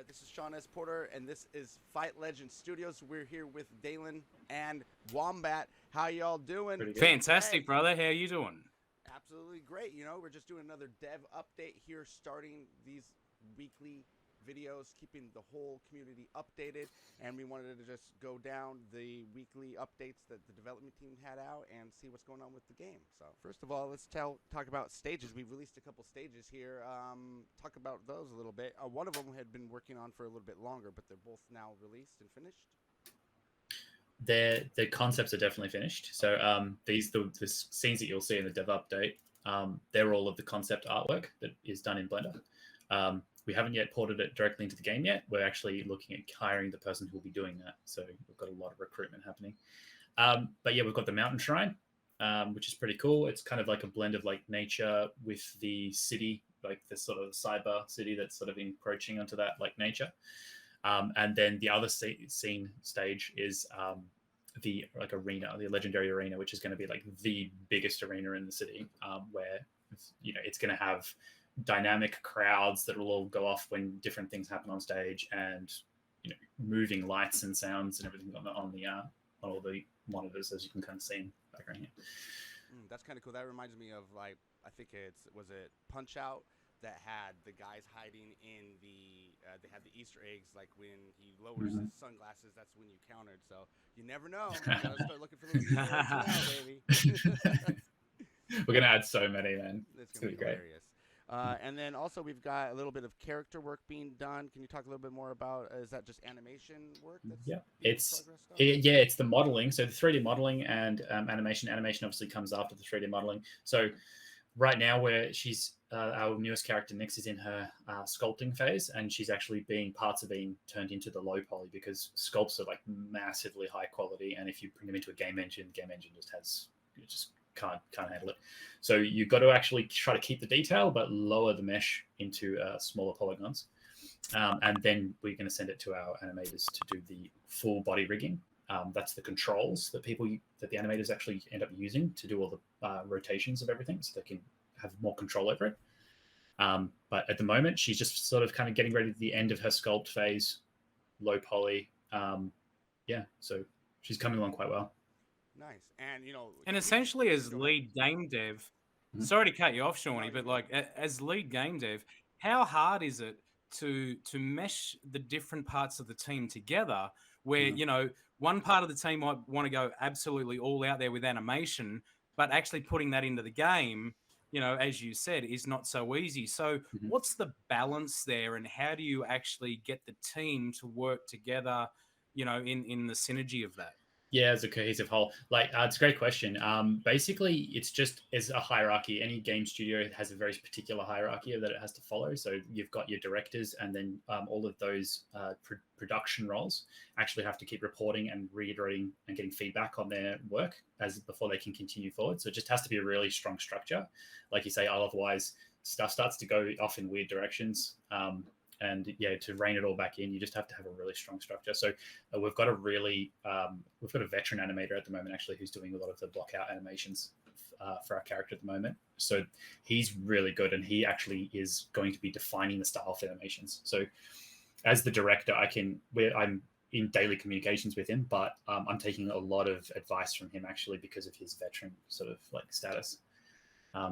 right, this is Shawn S. Porter, and this is Fight Legend Studios. We're here with Dealen and Wombat. How y'all doing? Pretty good. Fantastic, brother. How you doing? Absolutely great. You know, we're just doing another dev update here, starting these weekly videos, keeping the whole community updated, and we wanted to just go down the weekly updates that the development team had out and see what's going on with the game. So first of all, let's talk about stages. We've released a couple stages here. Talk about those a little bit. One of them had been working on for a little bit longer, but they're both now released and finished. The concepts are definitely finished. So the scenes that you'll see in the dev update, they're all of the concept artwork that is done in Blender. We haven't yet ported it directly into the game yet. We're actually looking at hiring the person who will be doing that. So we've got a lot of recruitment happening. But yeah, we've got the mountain shrine, which is pretty cool. It's kind of like a blend of like nature with the city, like this sort of cyber city that's sort of encroaching onto that like nature. And then the other scene stage is the like arena, the legendary arena, which is going to be like the biggest arena in the city, where it's going to have dynamic crowds that will all go off when different things happen on stage, and moving lights and sounds and everything on all the monitors, as you can kind of see in the background here. That's kind of cool. That reminds me of like I think was it Punch Out that had the guys hiding in they had the Easter eggs, like when he lowers his sunglasses, that's when you countered. So you never know. You gotta start looking for those Easter eggs now, baby. We're gonna add so many, man. It's gonna be hilarious. And then also we've got a little bit of character work being done. Can you talk a little bit more about? Is that just animation work? It's the modeling. So the 3D modeling and animation. Animation obviously comes after the 3D modeling. So right now, where she's our newest character, Nyx, is in her sculpting phase, and she's actually parts are being turned into the low poly because sculpts are like massively high quality, and if you bring them into a game engine just can't handle it. So you've got to actually try to keep the detail, but lower the mesh into smaller polygons. And then we're going to send it to our animators to do the full body rigging. That's the controls that the animators actually end up using to do all the rotations of everything, so they can have more control over it. But at the moment, she's just sort of kind of getting ready to the end of her sculpt phase, low poly. So she's coming along quite well. Nice. And essentially as lead game dev, sorry to cut you off, Shawnee, but like as lead game dev, how hard is it to mesh the different parts of the team together where one part of the team might want to go absolutely all out there with animation, but actually putting that into the game, as you said, is not so easy. So what's the balance there, and how do you actually get the team to work together, in the synergy of that? Yeah, as a cohesive whole. It's a great question. Basically, it's just as a hierarchy. Any game studio has a very particular hierarchy that it has to follow. So you've got your directors, and then all of those production roles actually have to keep reporting and reiterating and getting feedback on their work before they can continue forward. So it just has to be a really strong structure. Like you say, otherwise stuff starts to go off in weird directions. And to rein it all back in, you just have to have a really strong structure. So we've got a veteran animator at the moment, actually, who's doing a lot of the block out animations for our character at the moment. So he's really good, and he actually is going to be defining the style for animations. So as the director, I'm in daily communications with him, but I'm taking a lot of advice from him actually because of his veteran sort of like status.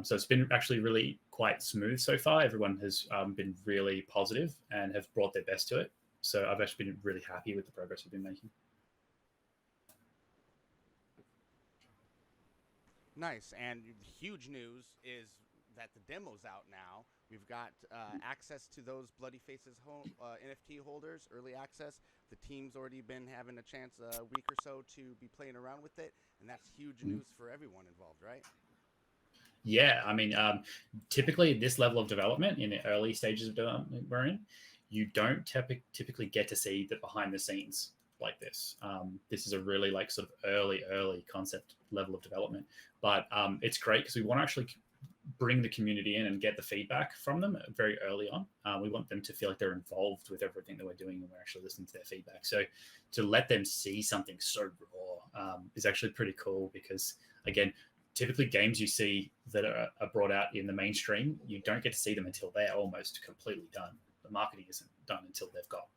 So it's been actually really quite smooth so far. Everyone has been really positive and have brought their best to it. So I've actually been really happy with the progress we've been making. Nice. And huge news is that the demo's out now. We've got access to those Bloody Faces NFT holders, early access. The team's already been having a chance a week or so to be playing around with it, and that's huge news for everyone involved, right? Yeah, I mean, typically this level of development in the early stages of development we're in, you don't typically get to see the behind the scenes like this. This is a really like sort of early concept level of development, but it's great because we want to actually bring the community in and get the feedback from them very early on. We want them to feel like they're involved with everything that we're doing, and we're actually listening to their feedback. So to let them see something so raw is actually pretty cool because, again, typically games you see that are brought out in the mainstream, you don't get to see them until they're almost completely done. The marketing isn't done until they've got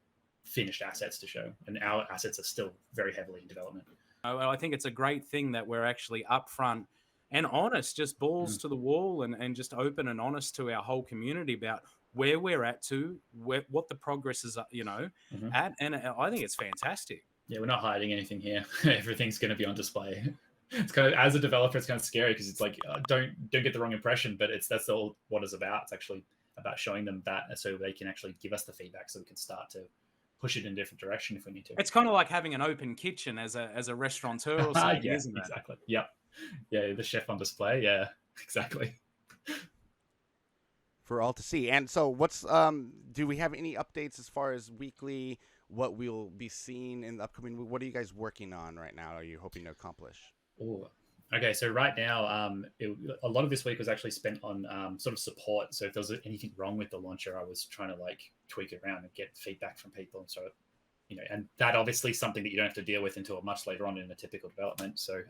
finished assets to show. And our assets are still very heavily in development. I think it's a great thing that we're actually upfront and honest, just balls to the wall, and just open and honest to our whole community about where we're at what the progress is, at. And I think it's fantastic. Yeah, we're not hiding anything here. Everything's going to be on display. It's kind of, as a developer, it's kind of scary because it's like, don't get the wrong impression, but that's all what it's about. It's actually about showing them that so they can actually give us the feedback so we can start to push it in a different direction if we need to. It's kind of like having an open kitchen as a restaurateur or something, yeah, isn't it? Exactly. Yep. Yeah, the chef on display. Yeah, exactly. For all to see. And so what's do we have any updates as far as weekly, what we'll be seeing in the upcoming? What are you guys working on right now? Are you hoping to accomplish? Ooh. Okay, so right now, a lot of this week was actually spent on sort of support. So if there was anything wrong with the launcher, I was trying to like tweak it around and get feedback from people. And so, and that obviously is something that you don't have to deal with until much later on in a typical development. So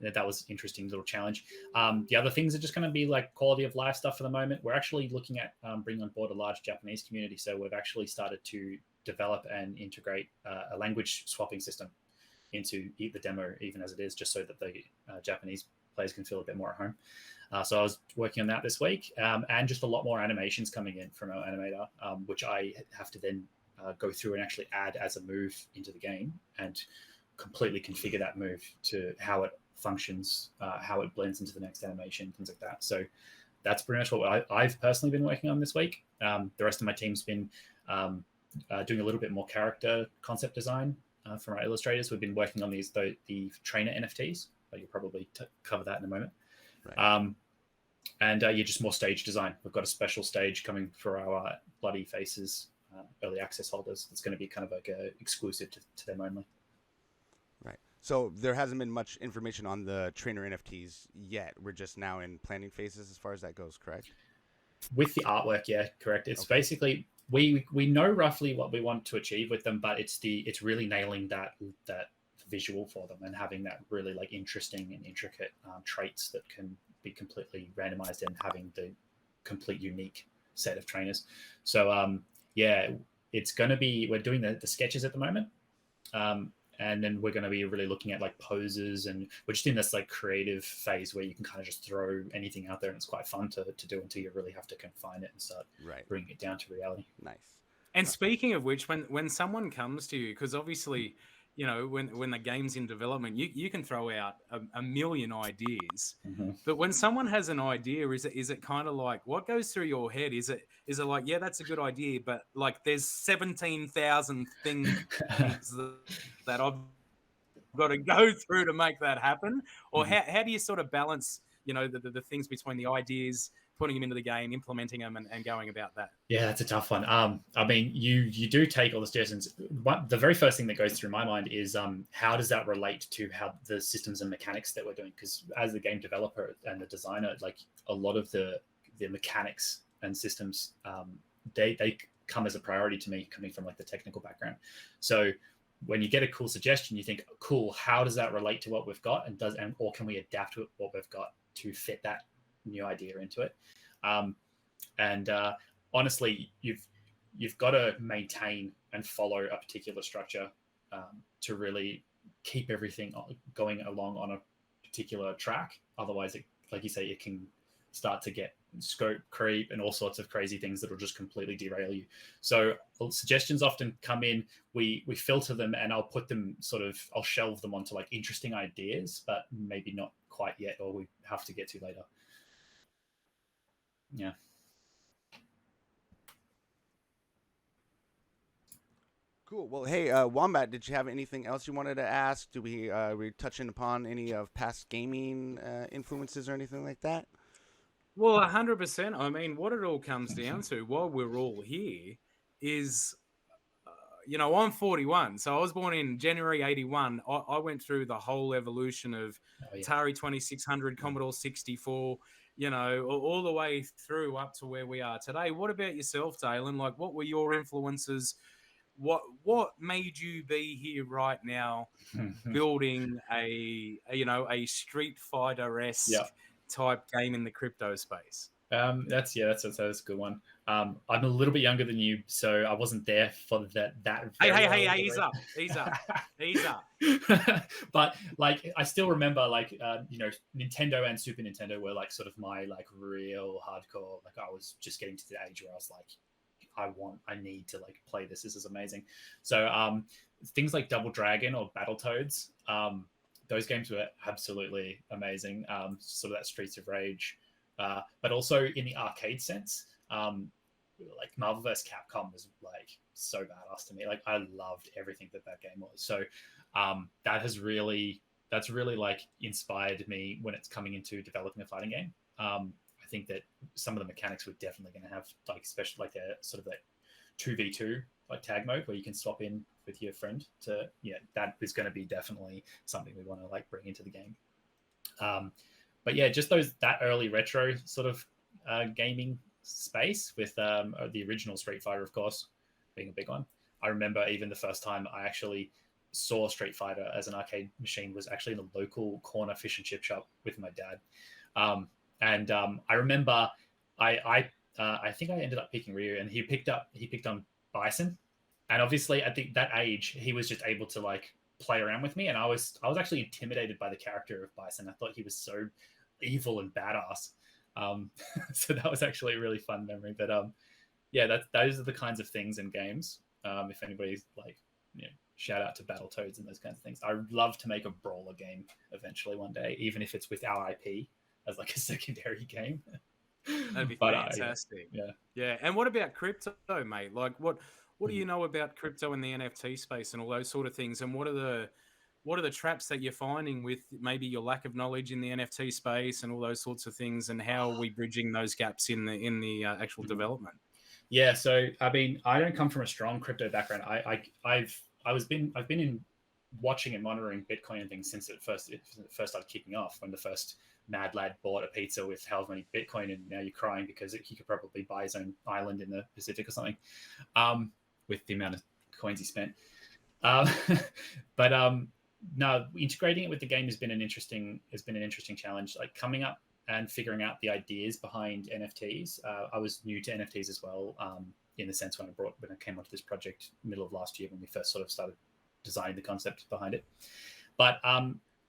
that was an interesting little challenge. The other things are just going to be like quality of life stuff for the moment. We're actually looking at bringing on board a large Japanese community. So we've actually started to develop and integrate a language swapping system into the demo, even as it is, just so that the Japanese players can feel a bit more at home. So I was working on that this week, and just a lot more animations coming in from our animator, which I have to then go through and actually add as a move into the game and completely configure that move to how it functions, how it blends into the next animation, things like that. So that's pretty much what I've personally been working on this week. The rest of my team's been doing a little bit more character concept design from our illustrators. We've been working on the trainer NFTs, but you'll probably cover that in a moment. Right. And just more stage design. We've got a special stage coming for our Bloody Faces early access holders. It's going to be kind of like exclusive to them only. Right. So there hasn't been much information on the trainer NFTs yet. We're just now in planning phases as far as that goes, correct? With the artwork, yeah, correct. It's basically we know roughly what we want to achieve with them, but it's really nailing that visual for them and having that really like interesting and intricate traits that can be completely randomized and having the complete unique set of trainers. So it's going to be, we're doing the sketches at the moment. And then we're going to be really looking at like poses, and we're just in this like creative phase where you can kind of just throw anything out there, and it's quite fun to do until you really have to confine it and start bringing it down to reality. Nice. And speaking of which, when someone comes to you, because obviously, when the game's in development, you can throw out a million ideas. Mm-hmm. But when someone has an idea, is it kind of like, what goes through your head? Is it like, yeah, that's a good idea, but like there's 17,000 things that I've got to go through to make that happen? Or how do you sort of balance, the things between the ideas, putting them into the game, implementing them, and going about that? Yeah, that's a tough one. I mean, you do take all the suggestions. The very first thing that goes through my mind is how does that relate to how the systems and mechanics that we're doing? Because as the game developer and the designer, like a lot of the mechanics and systems, they come as a priority to me, coming from like the technical background. So when you get a cool suggestion, you think, cool, how does that relate to what we've got, or can we adapt what we've got to fit that new idea into it? Honestly, you've got to maintain and follow a particular structure to really keep everything going along on a particular track. Otherwise, like you say, it can start to get scope creep and all sorts of crazy things that will just completely derail you. So suggestions often come in, we filter them, and I'll shelve them onto like interesting ideas, but maybe not quite yet, or we have to get to later. Yeah. Cool. Well, hey, Wombat, did you have anything else you wanted to ask? Do we touching upon any of past gaming influences or anything like that? Well, 100%. I mean, what it all comes down to, while we're all here, is, I'm 41. So I was born in January 81. I went through the whole evolution of Atari 2600, Commodore 64, all the way through up to where we are today. What about yourself, Dealen? Like, what were your influences? What made you be here right now, building a Street Fighter-esque type game in the crypto space? That's a good one. I'm a little bit younger than you, so I wasn't there for that. Hey, ease up. But like, I still remember, like, Nintendo and Super Nintendo were like sort of my like real hardcore. Like, I was just getting to the age where I was like, I need to like play this. This is amazing. So things like Double Dragon or Battletoads, those games were absolutely amazing. Sort of that Streets of Rage. But also in the arcade sense, like Marvel vs. Capcom was like so badass to me. Like, I loved everything that game was. So that's really like inspired me when it's coming into developing a fighting game. I think that some of the mechanics we're definitely going to have, like, especially like a sort of that 2v2 like tag mode where you can swap in with your friend to, that is going to be definitely something we want to like bring into the game. But yeah, just that early retro sort of gaming space with the original Street Fighter, of course, being a big one. I remember even the first time I actually saw Street Fighter as an arcade machine was actually in a local corner fish and chip shop with my dad. I remember I think I ended up picking Ryu, and he picked on Bison. And obviously at that age, he was just able to like play around with me, and I was actually intimidated by the character of Bison. I thought he was so evil and badass. So that was actually a really fun memory. But those are the kinds of things in games. If anybody's like, shout out to Battletoads and those kinds of things. I'd love to make a brawler game eventually one day, even if it's with our IP as like a secondary game. That'd be fantastic. Yeah. And what about crypto, mate? Like, what do you know about crypto in the NFT space and all those sort of things? And what are the traps that you're finding with maybe your lack of knowledge in the NFT space and all those sorts of things? And how are we bridging those gaps in the actual development? Yeah. So, I mean, I don't come from a strong crypto background. I've been in watching and monitoring Bitcoin and things since it first started kicking off, when the first mad lad bought a pizza with however many Bitcoin, and now you're crying because he could probably buy his own island in the Pacific or something, with the amount of coins he spent. No, integrating it with the game has been an interesting challenge. Like, coming up and figuring out the ideas behind NFTs. I was new to NFTs as well, in the sense when I came onto this project middle of last year, when we first sort of started designing the concept behind it. But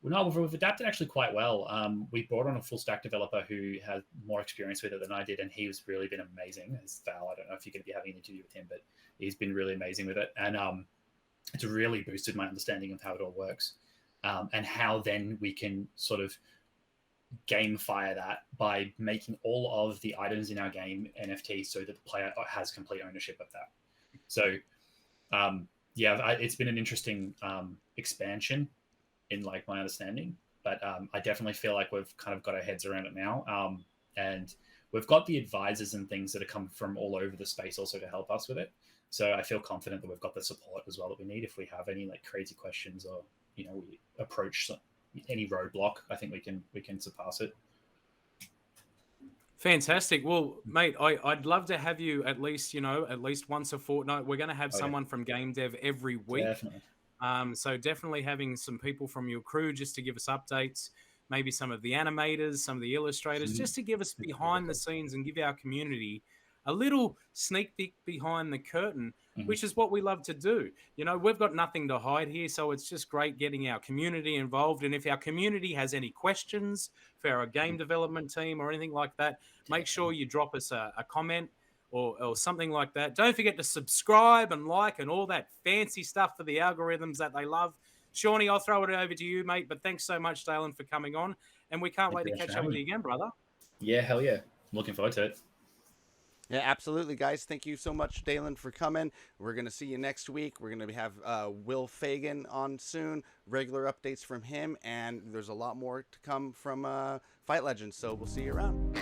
we've adapted actually quite well. We brought on a full stack developer who had more experience with it than I did, and he's really been amazing. As Val, I don't know if you're going to be having an interview with him, but he's been really amazing with it. And it's really boosted my understanding of how it all works, and how then we can sort of gamify that by making all of the items in our game NFT, so that the player has complete ownership of that. So it's been an interesting expansion in like my understanding, but I definitely feel like we've kind of got our heads around it now, and we've got the advisors and things that have come from all over the space also to help us with it. So I feel confident that we've got the support as well that we need if we have any like crazy questions, or we approach any roadblock. I think we can surpass it. Fantastic. Well, mate, I'd love to have you at least once a fortnight. We're going to have someone from Game Dev every week. Definitely. So definitely having some people from your crew just to give us updates, maybe some of the animators, some of the illustrators, just to give us behind the scenes and give our community a little sneak peek behind the curtain, which is what we love to do. We've got nothing to hide here, so it's just great getting our community involved. And if our community has any questions for our game development team or anything like that, make sure you drop us a comment or something like that. Don't forget to subscribe and like and all that fancy stuff for the algorithms that they love. Shawny, I'll throw it over to you, mate. But thanks so much, Dealen, for coming on. And we can't wait to catch up with you again, brother. Yeah, hell yeah. Looking forward to it. Yeah, absolutely, guys. Thank you so much, Dealen, for coming. We're going to see you next week. We're going to have Will Fagan on soon, regular updates from him, and there's a lot more to come from Fight Legends, so we'll see you around.